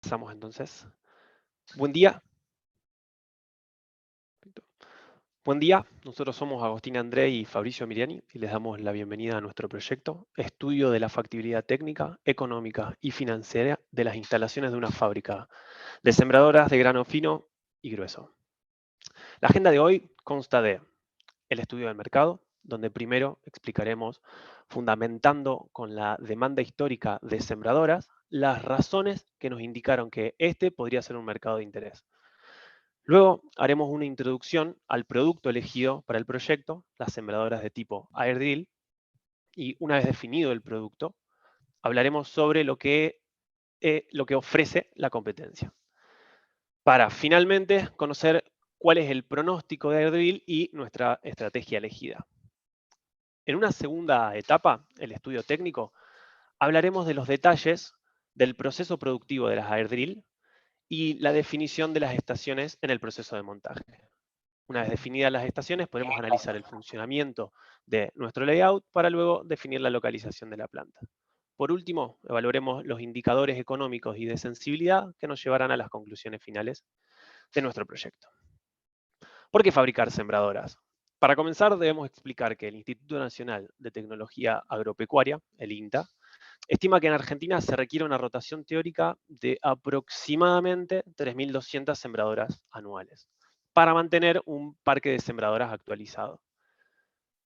Empezamos entonces. Buen día. Buen día, nosotros somos Agustín André y Fabricio Miriani y les damos la bienvenida a nuestro proyecto Estudio de la factibilidad técnica, económica y financiera de las instalaciones de una fábrica de sembradoras de grano fino y grueso. La agenda de hoy consta de el estudio del mercado, donde primero explicaremos, fundamentando con la demanda histórica de sembradoras, las razones que nos indicaron que este podría ser un mercado de interés. Luego haremos una introducción al producto elegido para el proyecto, las sembradoras de tipo Airdrill, y una vez definido el producto, hablaremos sobre lo que ofrece la competencia. Para finalmente conocer cuál es el pronóstico de Airdrill y nuestra estrategia elegida. En una segunda etapa, el estudio técnico, hablaremos de los detalles del proceso productivo de las Airdrill y la definición de las estaciones en el proceso de montaje. Una vez definidas las estaciones, podremos analizar el funcionamiento de nuestro layout para luego definir la localización de la planta. Por último, evaluaremos los indicadores económicos y de sensibilidad que nos llevarán a las conclusiones finales de nuestro proyecto. ¿Por qué fabricar sembradoras? Para comenzar, debemos explicar que el Instituto Nacional de Tecnología Agropecuaria, el INTA, estima que en Argentina se requiere una rotación teórica de aproximadamente 3.200 sembradoras anuales para mantener un parque de sembradoras actualizado.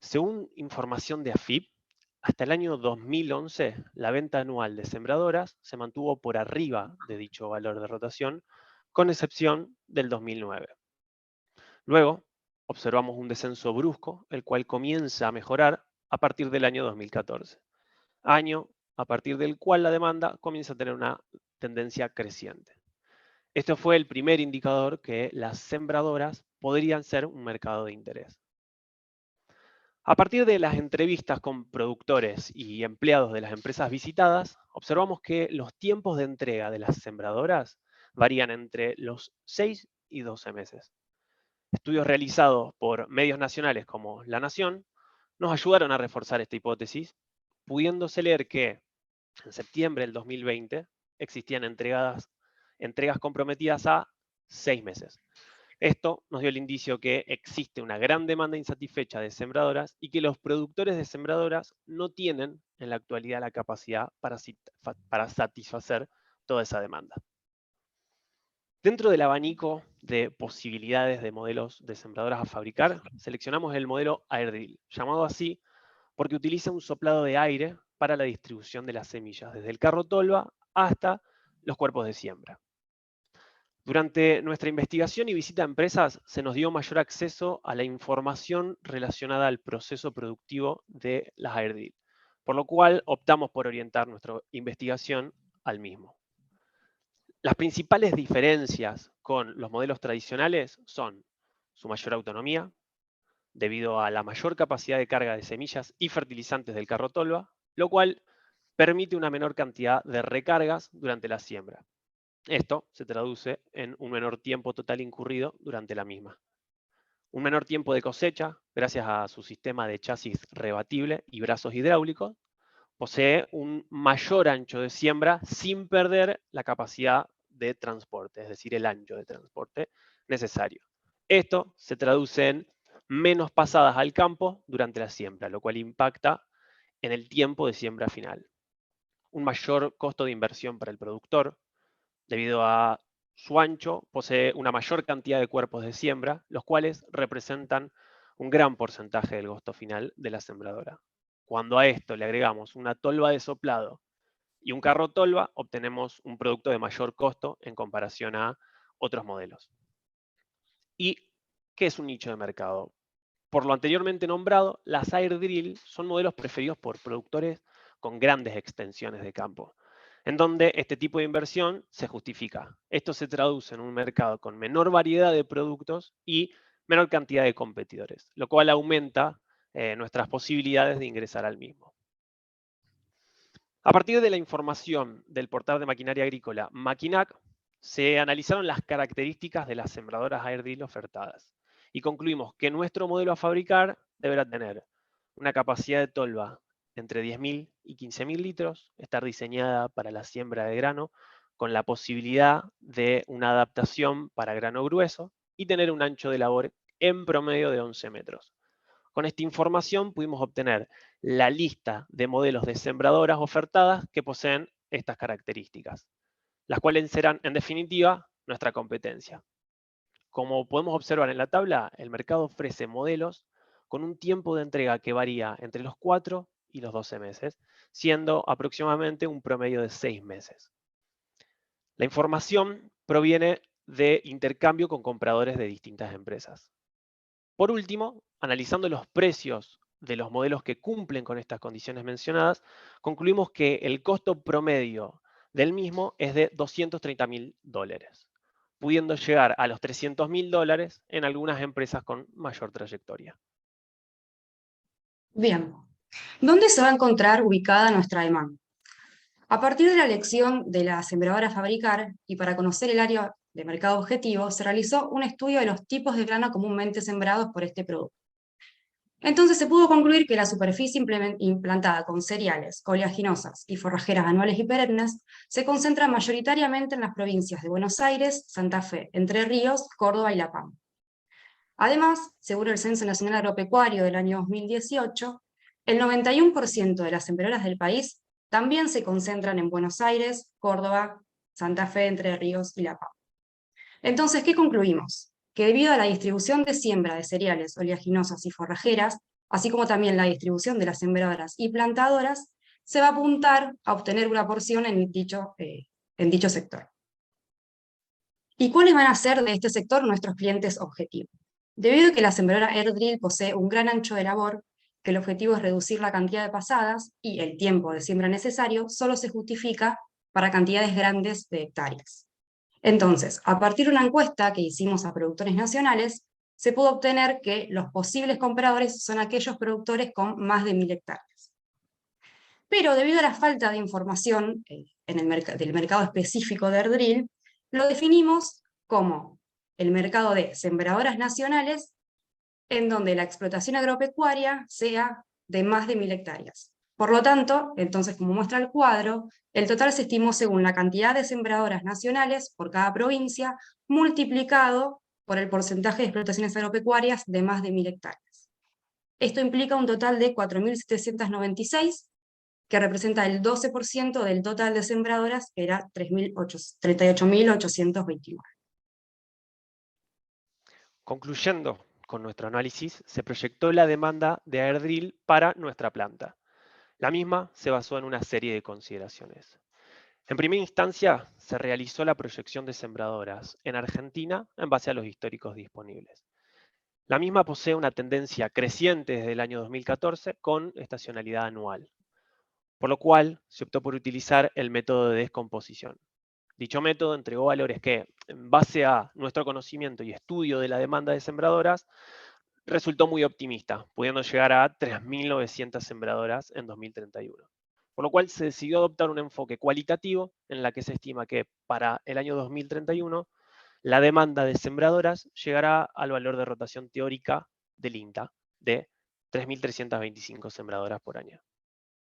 Según información de AFIP, hasta el año 2011, la venta anual de sembradoras se mantuvo por arriba de dicho valor de rotación, con excepción del 2009. Luego, observamos un descenso brusco, el cual comienza a mejorar a partir del año 2014, año a partir del cual la demanda comienza a tener una tendencia creciente. Esto fue el primer indicador que las sembradoras podrían ser un mercado de interés. A partir de las entrevistas con productores y empleados de las empresas visitadas, observamos que los tiempos de entrega de las sembradoras varían entre los 6 y 12 meses. Estudios realizados por medios nacionales como La Nación nos ayudaron a reforzar esta hipótesis, pudiéndose leer que en septiembre del 2020 existían entregas comprometidas a 6 meses. Esto nos dio el indicio que existe una gran demanda insatisfecha de sembradoras y que los productores de sembradoras no tienen en la actualidad la capacidad para satisfacer toda esa demanda. Dentro del abanico de posibilidades de modelos de sembradoras a fabricar, seleccionamos el modelo Airdrill, llamado así porque utiliza un soplado de aire para la distribución de las semillas, desde el carro tolva hasta los cuerpos de siembra. Durante nuestra investigación y visita a empresas, se nos dio mayor acceso a la información relacionada al proceso productivo de las Airdrill, por lo cual optamos por orientar nuestra investigación al mismo. Las principales diferencias con los modelos tradicionales son su mayor autonomía, debido a la mayor capacidad de carga de semillas y fertilizantes del carro tolva, lo cual permite una menor cantidad de recargas durante la siembra. Esto se traduce en un menor tiempo total incurrido durante la misma. Un menor tiempo de cosecha, gracias a su sistema de chasis rebatible y brazos hidráulicos, posee un mayor ancho de siembra sin perder la capacidad de transporte, es decir, el ancho de transporte necesario. Esto se traduce en menos pasadas al campo durante la siembra, lo cual impacta en el tiempo de siembra final. Un mayor costo de inversión para el productor, debido a su ancho, posee una mayor cantidad de cuerpos de siembra, los cuales representan un gran porcentaje del costo final de la sembradora. Cuando a esto le agregamos una tolva de soplado y un carro tolva, obtenemos un producto de mayor costo en comparación a otros modelos. ¿Y qué es un nicho de mercado? Por lo anteriormente nombrado, las Airdrill son modelos preferidos por productores con grandes extensiones de campo, en donde este tipo de inversión se justifica. Esto se traduce en un mercado con menor variedad de productos y menor cantidad de competidores, lo cual aumenta nuestras posibilidades de ingresar al mismo. A partir de la información del portal de maquinaria agrícola Maquinac, se analizaron las características de las sembradoras Airdrill ofertadas y concluimos que nuestro modelo a fabricar deberá tener una capacidad de tolva entre 10.000 y 15.000 litros, estar diseñada para la siembra de grano con la posibilidad de una adaptación para grano grueso y tener un ancho de labor en promedio de 11 metros. Con esta información pudimos obtener la lista de modelos de sembradoras ofertadas que poseen estas características, las cuales serán, en definitiva, nuestra competencia. Como podemos observar en la tabla, el mercado ofrece modelos con un tiempo de entrega que varía entre los 4 y los 12 meses, siendo aproximadamente un promedio de 6 meses. La información proviene de intercambio con compradores de distintas empresas. Por último, analizando los precios de los modelos que cumplen con estas condiciones mencionadas, concluimos que el costo promedio del mismo es de $230.000, pudiendo llegar a los $300.000 en algunas empresas con mayor trayectoria. Bien, ¿dónde se va a encontrar ubicada nuestra demanda? A partir de la elección de la sembradora a fabricar y para conocer el área de mercado objetivo, se realizó un estudio de los tipos de grano comúnmente sembrados por este producto. Entonces se pudo concluir que la superficie implantada con cereales, oleaginosas y forrajeras anuales y perennes se concentra mayoritariamente en las provincias de Buenos Aires, Santa Fe, Entre Ríos, Córdoba y La Pampa. Además, según el Censo Nacional Agropecuario del año 2018, el 91% de las sembradoras del país también se concentran en Buenos Aires, Córdoba, Santa Fe, Entre Ríos y La Pampa. Entonces, ¿qué concluimos? Que debido a la distribución de siembra de cereales, oleaginosas y forrajeras, así como también la distribución de las sembradoras y plantadoras, se va a apuntar a obtener una porción en dicho sector. ¿Y cuáles van a ser de este sector nuestros clientes objetivos? Debido a que la sembradora Erdril posee un gran ancho de labor, que el objetivo es reducir la cantidad de pasadas y el tiempo de siembra necesario, solo se justifica para cantidades grandes de hectáreas. Entonces, a partir de una encuesta que hicimos a productores nacionales, se pudo obtener que los posibles compradores son aquellos productores con más de 1.000 hectáreas. Pero debido a la falta de información del mercado específico de Erdril, lo definimos como el mercado de sembradoras nacionales en donde la explotación agropecuaria sea de más de 1.000 hectáreas. Por lo tanto, entonces, como muestra el cuadro, el total se estimó según la cantidad de sembradoras nacionales por cada provincia, multiplicado por el porcentaje de explotaciones agropecuarias de más de 1.000 hectáreas. Esto implica un total de 4.796, que representa el 12% del total de sembradoras, que era 38.829. Concluyendo con nuestro análisis, se proyectó la demanda de Erdril para nuestra planta. La misma se basó en una serie de consideraciones. En primera instancia, se realizó la proyección de sembradoras en Argentina en base a los históricos disponibles. La misma posee una tendencia creciente desde el año 2014 con estacionalidad anual, por lo cual se optó por utilizar el método de descomposición. Dicho método entregó valores que, en base a nuestro conocimiento y estudio de la demanda de sembradoras, resultó muy optimista, pudiendo llegar a 3.900 sembradoras en 2031. Por lo cual se decidió adoptar un enfoque cualitativo en la que se estima que para el año 2031 la demanda de sembradoras llegará al valor de rotación teórica del INTA de 3.325 sembradoras por año.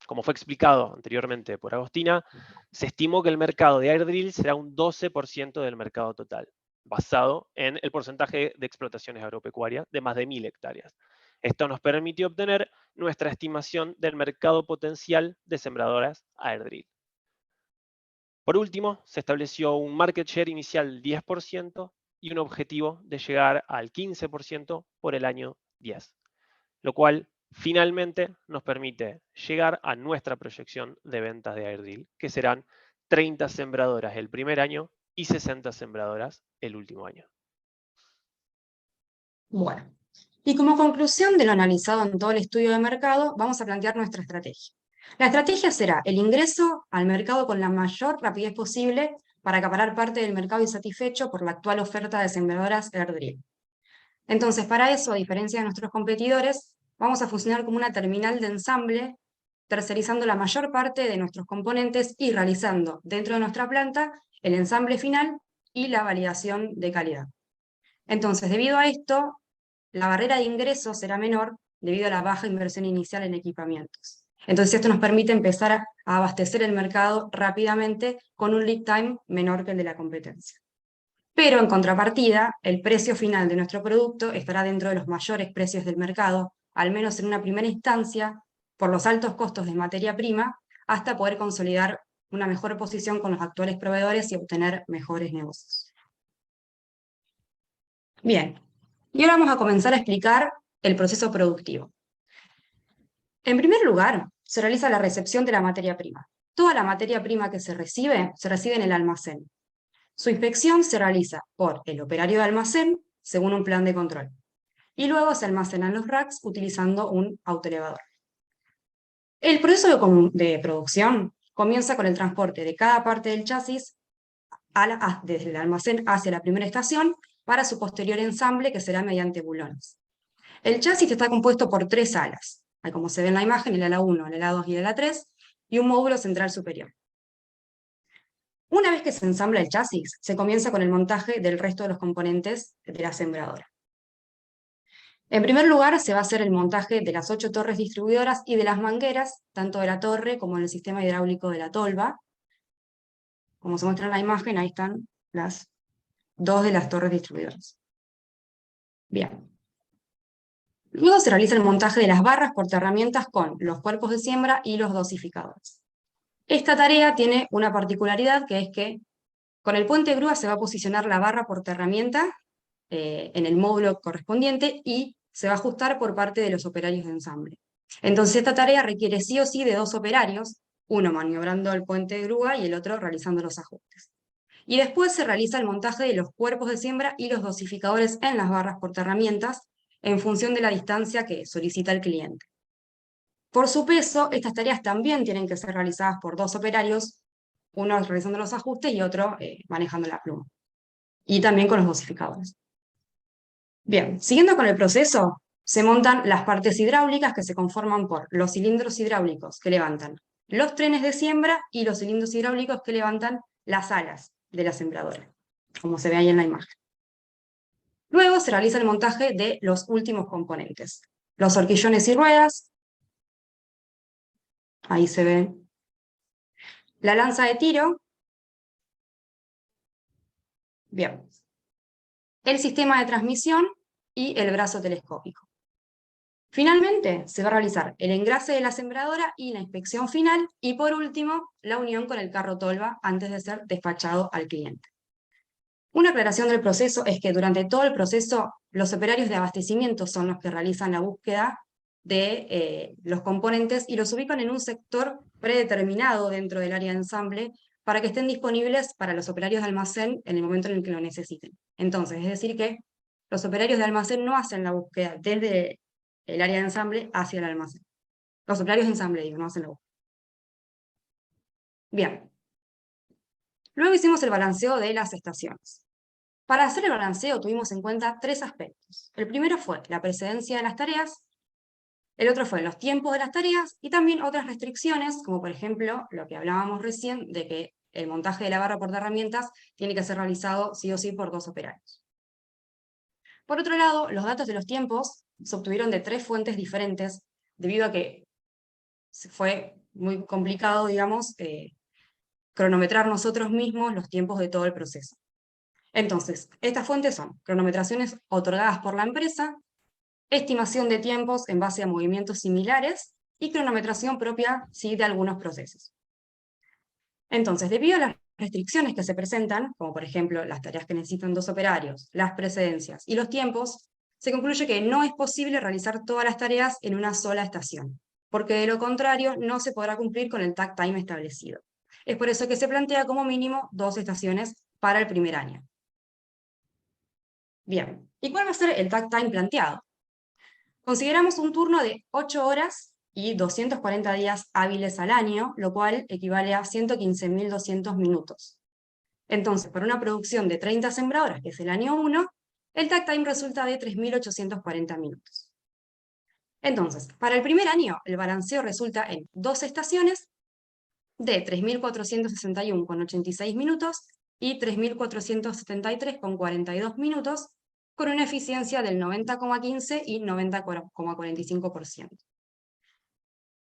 Como fue explicado anteriormente por Agostina, se estimó que el mercado de Erdril será un 12% del mercado total, basado en el porcentaje de explotaciones agropecuarias de más de 1.000 hectáreas. Esto nos permitió obtener nuestra estimación del mercado potencial de sembradoras a Erdril. Por último, se estableció un market share inicial del 10% y un objetivo de llegar al 15% por el año 10, lo cual finalmente nos permite llegar a nuestra proyección de ventas de Erdril, que serán 30 sembradoras el primer año y 60 sembradoras el último año. Bueno, y como conclusión de lo analizado en todo el estudio de mercado, vamos a plantear nuestra estrategia. La estrategia será el ingreso al mercado con la mayor rapidez posible para acaparar parte del mercado insatisfecho por la actual oferta de sembradoras Erdril. Entonces, para eso, a diferencia de nuestros competidores, vamos a funcionar como una terminal de ensamble, tercerizando la mayor parte de nuestros componentes y realizando dentro de nuestra planta el ensamble final y la validación de calidad. Entonces, debido a esto, la barrera de ingreso será menor debido a la baja inversión inicial en equipamientos. Entonces esto nos permite empezar a abastecer el mercado rápidamente con un lead time menor que el de la competencia. Pero en contrapartida, el precio final de nuestro producto estará dentro de los mayores precios del mercado, al menos en una primera instancia, por los altos costos de materia prima, hasta poder consolidar una mejor posición con los actuales proveedores y obtener mejores negocios. Bien, y ahora vamos a comenzar a explicar el proceso productivo. En primer lugar, se realiza la recepción de la materia prima. Toda la materia prima que se recibe en el almacén. Su inspección se realiza por el operario de almacén según un plan de control. Y luego se almacenan los racks utilizando un autoelevador. El proceso de producción comienza con el transporte de cada parte del chasis desde el almacén hacia la primera estación para su posterior ensamble, que será mediante bulones. El chasis está compuesto por 3 alas, como se ve en la imagen, el ala 1, el ala 2 y el ala 3, y un módulo central superior. Una vez que se ensambla el chasis, se comienza con el montaje del resto de los componentes de la sembradora. En primer lugar, se va a hacer el montaje de las 8 torres distribuidoras y de las mangueras, tanto de la torre como del sistema hidráulico de la tolva. Como se muestra en la imagen, ahí están las 2 de las torres distribuidoras. Bien. Luego se realiza el montaje de las barras portaherramientas con los cuerpos de siembra y los dosificadores. Esta tarea tiene una particularidad, que es que con el puente grúa se va a posicionar la barra portaherramienta en el módulo correspondiente y se va a ajustar por parte de los operarios de ensamble. Entonces esta tarea requiere sí o sí de 2 operarios, uno maniobrando el puente de grúa y el otro realizando los ajustes. Y después se realiza el montaje de los cuerpos de siembra y los dosificadores en las barras portaherramientas en función de la distancia que solicita el cliente. Por su peso, estas tareas también tienen que ser realizadas por 2 operarios, uno realizando los ajustes y otro manejando la pluma. Y también con los dosificadores. Bien, siguiendo con el proceso, se montan las partes hidráulicas que se conforman por los cilindros hidráulicos que levantan los trenes de siembra y los cilindros hidráulicos que levantan las alas de la sembradora, como se ve ahí en la imagen. Luego se realiza el montaje de los últimos componentes, los horquillones y ruedas, ahí se ve, la lanza de tiro, bien, el sistema de transmisión y el brazo telescópico. Finalmente, se va a realizar el engrase de la sembradora y la inspección final, y por último, la unión con el carro tolva antes de ser despachado al cliente. Una aclaración del proceso es que durante todo el proceso, los operarios de abastecimiento son los que realizan la búsqueda de los componentes y los ubican en un sector predeterminado dentro del área de ensamble para que estén disponibles para los operarios de almacén en el momento en el que lo necesiten. Entonces, es decir que los operarios de almacén no hacen la búsqueda desde el área de ensamble hacia el almacén. Los operarios de ensamble, digo, no hacen la búsqueda. Bien. Luego hicimos el balanceo de las estaciones. Para hacer el balanceo tuvimos en cuenta 3 aspectos. El primero fue la precedencia de las tareas, el otro fue los tiempos de las tareas y también otras restricciones, como por ejemplo lo que hablábamos recién, de que el montaje de la barra portaherramientas tiene que ser realizado sí o sí por 2 operarios. Por otro lado, los datos de los tiempos se obtuvieron de 3 fuentes diferentes, debido a que fue muy complicado, digamos, cronometrar nosotros mismos los tiempos de todo el proceso. Entonces, estas fuentes son cronometraciones otorgadas por la empresa, estimación de tiempos en base a movimientos similares y cronometración propia, sí, de algunos procesos. Entonces, debido a las restricciones que se presentan, como por ejemplo las tareas que necesitan 2 operarios, las precedencias y los tiempos, se concluye que no es posible realizar todas las tareas en una sola estación, porque de lo contrario no se podrá cumplir con el takt time establecido. Es por eso que se plantea como mínimo 2 estaciones para el primer año. Bien, ¿y cuál va a ser el takt time planteado? Consideramos un turno de 8 horas y 240 días hábiles al año, lo cual equivale a 115.200 minutos. Entonces, para una producción de 30 sembradoras, que es el año 1, el takt time resulta de 3.840 minutos. Entonces, para el primer año, el balanceo resulta en 2 estaciones de 3.461,86 minutos y 3.473,42 minutos, con una eficiencia del 90,15 y 90,45%.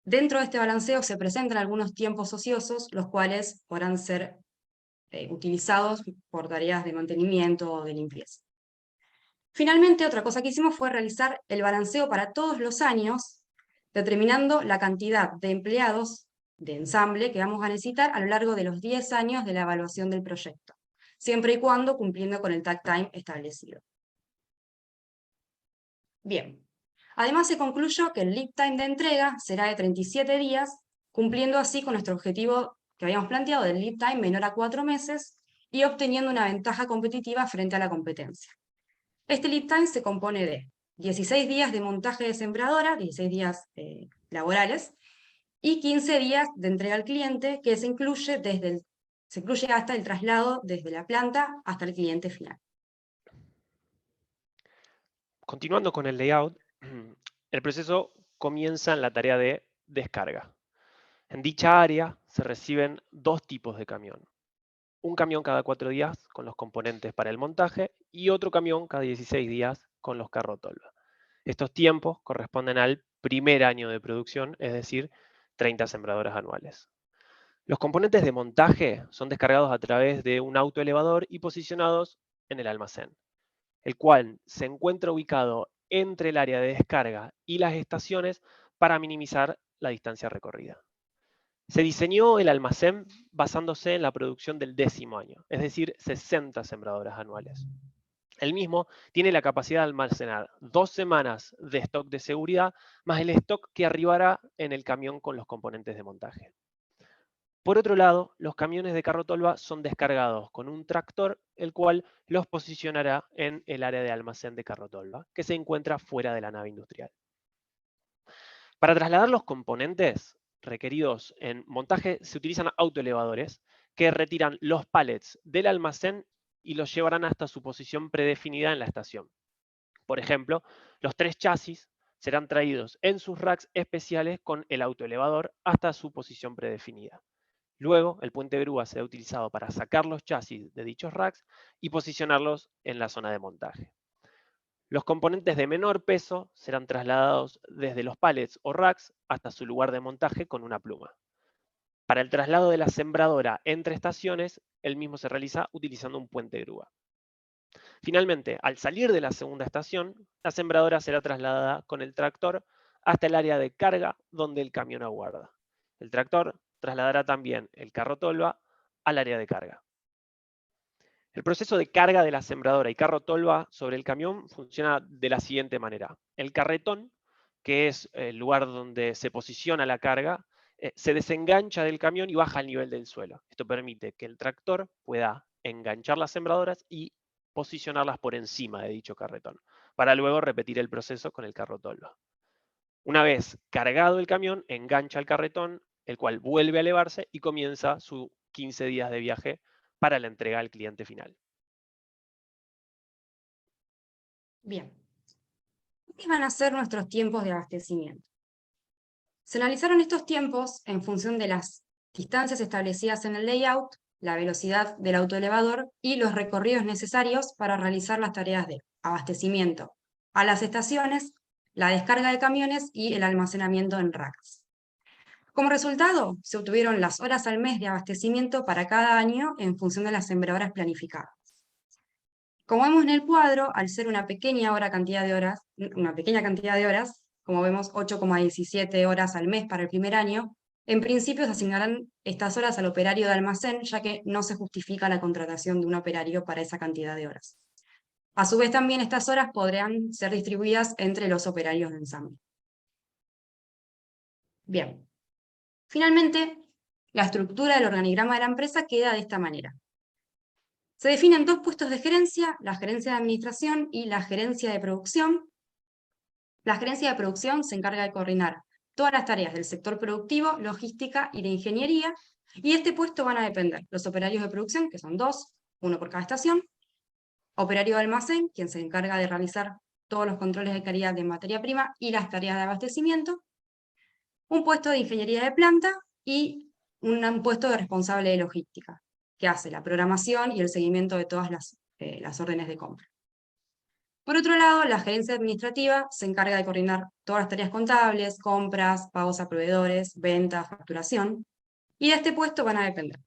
Dentro de este balanceo se presentan algunos tiempos ociosos, los cuales podrán ser utilizados por tareas de mantenimiento o de limpieza. Finalmente, otra cosa que hicimos fue realizar el balanceo para todos los años, determinando la cantidad de empleados de ensamble que vamos a necesitar a lo largo de los 10 años de la evaluación del proyecto, siempre y cuando cumpliendo con el takt time establecido. Bien, además se concluyó que el lead time de entrega será de 37 días, cumpliendo así con nuestro objetivo que habíamos planteado del lead time menor a 4 meses y obteniendo una ventaja competitiva frente a la competencia. Este lead time se compone de 16 días de montaje de sembradora, 16 días laborales, y 15 días de entrega al cliente, que se incluye hasta el traslado desde la planta hasta el cliente final. Continuando con el layout, el proceso comienza en la tarea de descarga. En dicha área se reciben dos tipos de camión. Un camión cada 4 días con los componentes para el montaje y otro camión cada 16 días con los carrotolva. Estos tiempos corresponden al primer año de producción, es decir, 30 sembradoras anuales. Los componentes de montaje son descargados a través de un autoelevador y posicionados en el almacén, el cual se encuentra ubicado entre el área de descarga y las estaciones para minimizar la distancia recorrida. Se diseñó el almacén basándose en la producción del 10º año, es decir, 60 sembradoras anuales. El mismo tiene la capacidad de almacenar 2 semanas de stock de seguridad, más el stock que arribará en el camión con los componentes de montaje. Por otro lado, los camiones de carrotolva son descargados con un tractor, el cual los posicionará en el área de almacén de carrotolva, que se encuentra fuera de la nave industrial. Para trasladar los componentes requeridos en montaje se utilizan autoelevadores que retiran los pallets del almacén y los llevarán hasta su posición predefinida en la estación. Por ejemplo, los 3 chasis serán traídos en sus racks especiales con el autoelevador hasta su posición predefinida. Luego, el puente grúa será utilizado para sacar los chasis de dichos racks y posicionarlos en la zona de montaje. Los componentes de menor peso serán trasladados desde los pallets o racks hasta su lugar de montaje con una pluma. Para el traslado de la sembradora entre estaciones, el mismo se realiza utilizando un puente grúa. Finalmente, al salir de la segunda estación, la sembradora será trasladada con el tractor hasta el área de carga donde el camión aguarda. El tractor trasladará también el carrotolva al área de carga. El proceso de carga de la sembradora y carrotolva sobre el camión funciona de la siguiente manera. El carretón, que es el lugar donde se posiciona la carga, se desengancha del camión y baja al nivel del suelo. Esto permite que el tractor pueda enganchar las sembradoras y posicionarlas por encima de dicho carretón, para luego repetir el proceso con el carrotolva. Una vez cargado el camión, engancha el carretón, el cual vuelve a elevarse y comienza sus 15 días de viaje para la entrega al cliente final. Bien, ¿qué van a ser nuestros tiempos de abastecimiento? Se analizaron estos tiempos en función de las distancias establecidas en el layout, la velocidad del autoelevador y los recorridos necesarios para realizar las tareas de abastecimiento a las estaciones, la descarga de camiones y el almacenamiento en racks. Como resultado, se obtuvieron las horas al mes de abastecimiento para cada año en función de las sembradoras planificadas. Como vemos en el cuadro, al ser una pequeña cantidad de horas, como vemos 8,17 horas al mes para el primer año, en principio se asignarán estas horas al operario de almacén, ya que no se justifica la contratación de un operario para esa cantidad de horas. A su vez también estas horas podrán ser distribuidas entre los operarios de ensamble. Bien. Finalmente, la estructura del organigrama de la empresa queda de esta manera. Se definen 2 puestos de gerencia, la gerencia de administración y la gerencia de producción. La gerencia de producción se encarga de coordinar todas las tareas del sector productivo, logística y de ingeniería, y de este puesto van a depender los operarios de producción, que son 2, uno por cada estación, operario de almacén, quien se encarga de realizar todos los controles de calidad de materia prima y las tareas de abastecimiento, un puesto de ingeniería de planta y un puesto de responsable de logística, que hace la programación y el seguimiento de todas las órdenes de compra. Por otro lado, la gerencia administrativa se encarga de coordinar todas las tareas contables, compras, pagos a proveedores, ventas, facturación, y de este puesto van a depender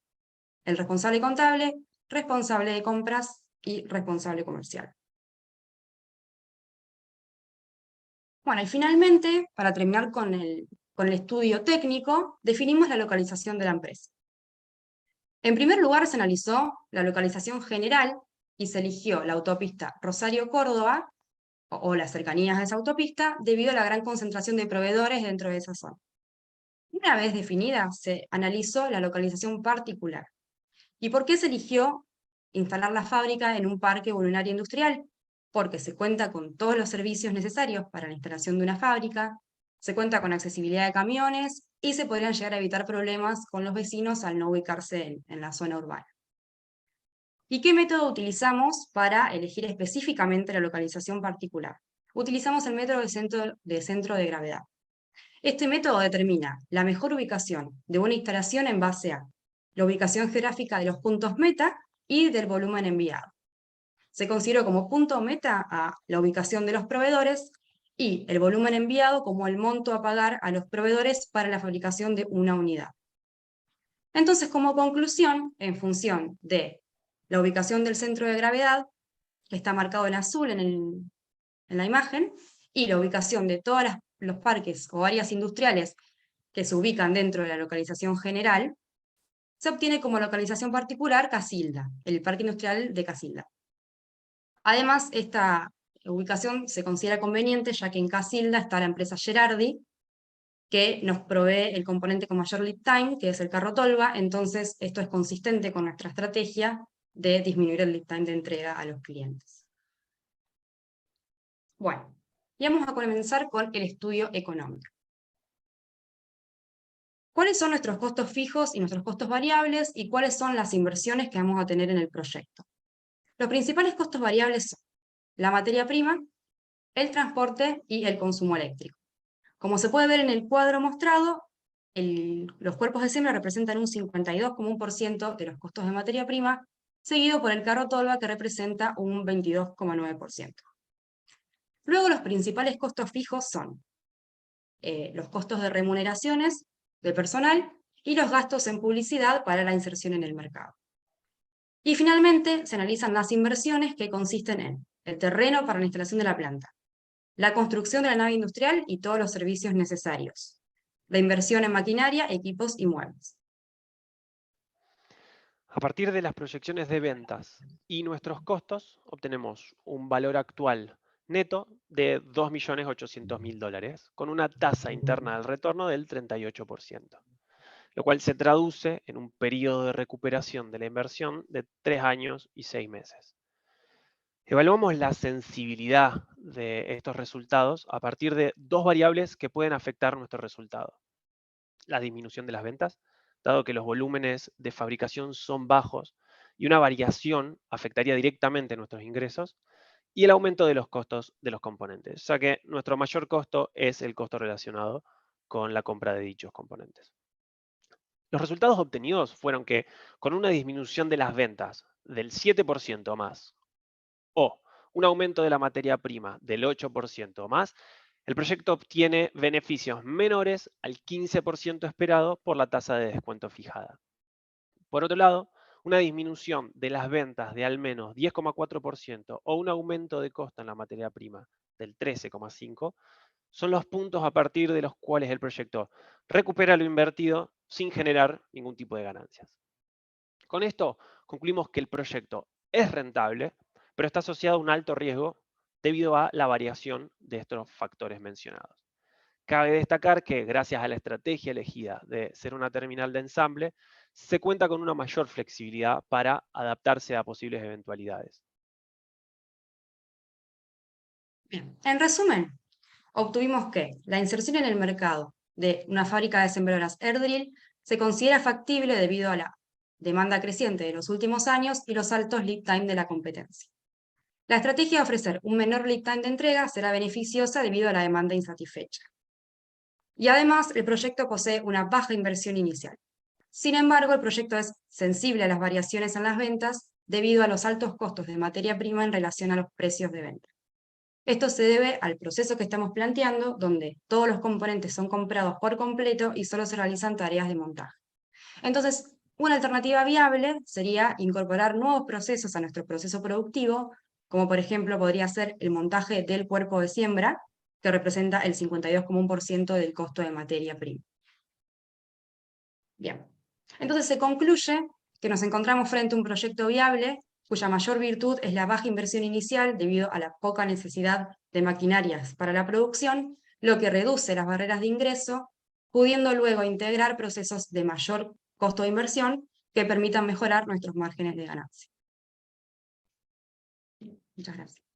el responsable contable, responsable de compras y responsable comercial. Bueno, y finalmente, para terminar con el estudio técnico, definimos la localización de la empresa. En primer lugar, se analizó la localización general y se eligió la autopista Rosario-Córdoba o las cercanías de esa autopista debido a la gran concentración de proveedores dentro de esa zona. Una vez definida, se analizó la localización particular. ¿Y por qué se eligió instalar la fábrica en un parque o en un área industrial? Porque se cuenta con todos los servicios necesarios para la instalación de una fábrica, se cuenta con accesibilidad de camiones y se podrían llegar a evitar problemas con los vecinos al no ubicarse en la zona urbana. ¿Y qué método utilizamos para elegir específicamente la localización particular? Utilizamos el método de centro de gravedad. Este método determina la mejor ubicación de una instalación en base a la ubicación geográfica de los puntos meta y del volumen enviado. Se consideró como punto meta a la ubicación de los proveedores y el volumen enviado como el monto a pagar a los proveedores para la fabricación de una unidad. Entonces, como conclusión, en función de la ubicación del centro de gravedad, que está marcado en azul en la imagen, y la ubicación de todos los parques o áreas industriales que se ubican dentro de la localización general, se obtiene como localización particular Casilda, el parque industrial de Casilda. Además, esta ubicación se considera conveniente ya que en Casilda está la empresa Gerardi, que nos provee el componente con mayor lead time, que es el carro tolva, entonces esto es consistente con nuestra estrategia de disminuir el lead time de entrega a los clientes. Bueno, y vamos a comenzar con el estudio económico. ¿Cuáles son nuestros costos fijos y nuestros costos variables y cuáles son las inversiones que vamos a tener en el proyecto? Los principales costos variables son la materia prima, el transporte y el consumo eléctrico. Como se puede ver en el cuadro mostrado, los cuerpos de siembra representan un 52,1% de los costos de materia prima, seguido por el carro tolva que representa un 22,9%. Luego los principales costos fijos son los costos de remuneraciones de personal y los gastos en publicidad para la inserción en el mercado. Y finalmente se analizan las inversiones que consisten en el terreno para la instalación de la planta, la construcción de la nave industrial y todos los servicios necesarios, la inversión en maquinaria, equipos y muebles. A partir de las proyecciones de ventas y nuestros costos, obtenemos un valor actual neto de $2.800.000, con una tasa interna del retorno del 38%, lo cual se traduce en un periodo de recuperación de la inversión de 3 años y 6 meses. Evaluamos la sensibilidad de estos resultados a partir de dos variables que pueden afectar nuestro resultado. La disminución de las ventas, dado que los volúmenes de fabricación son bajos y una variación afectaría directamente nuestros ingresos, y el aumento de los costos de los componentes, ya que nuestro mayor costo es el costo relacionado con la compra de dichos componentes. Los resultados obtenidos fueron que con una disminución de las ventas del 7% más o un aumento de la materia prima del 8% o más, el proyecto obtiene beneficios menores al 15% esperado por la tasa de descuento fijada. Por otro lado, una disminución de las ventas de al menos 10,4% o un aumento de costo en la materia prima del 13,5% son los puntos a partir de los cuales el proyecto recupera lo invertido sin generar ningún tipo de ganancias. Con esto concluimos que el proyecto es rentable, pero está asociado a un alto riesgo debido a la variación de estos factores mencionados. Cabe destacar que gracias a la estrategia elegida de ser una terminal de ensamble, se cuenta con una mayor flexibilidad para adaptarse a posibles eventualidades. Bien, en resumen, obtuvimos que la inserción en el mercado de una fábrica de sembradoras Erdril se considera factible debido a la demanda creciente de los últimos años y los altos lead time de la competencia. La estrategia de ofrecer un menor lead time de entrega será beneficiosa debido a la demanda insatisfecha. Y además, el proyecto posee una baja inversión inicial. Sin embargo, el proyecto es sensible a las variaciones en las ventas debido a los altos costos de materia prima en relación a los precios de venta. Esto se debe al proceso que estamos planteando, donde todos los componentes son comprados por completo y solo se realizan tareas de montaje. Entonces, una alternativa viable sería incorporar nuevos procesos a nuestro proceso productivo, como por ejemplo podría ser el montaje del cuerpo de siembra, que representa el 52,1% del costo de materia prima. Bien, entonces se concluye que nos encontramos frente a un proyecto viable cuya mayor virtud es la baja inversión inicial debido a la poca necesidad de maquinarias para la producción, lo que reduce las barreras de ingreso, pudiendo luego integrar procesos de mayor costo de inversión que permitan mejorar nuestros márgenes de ganancia. Muchas gracias.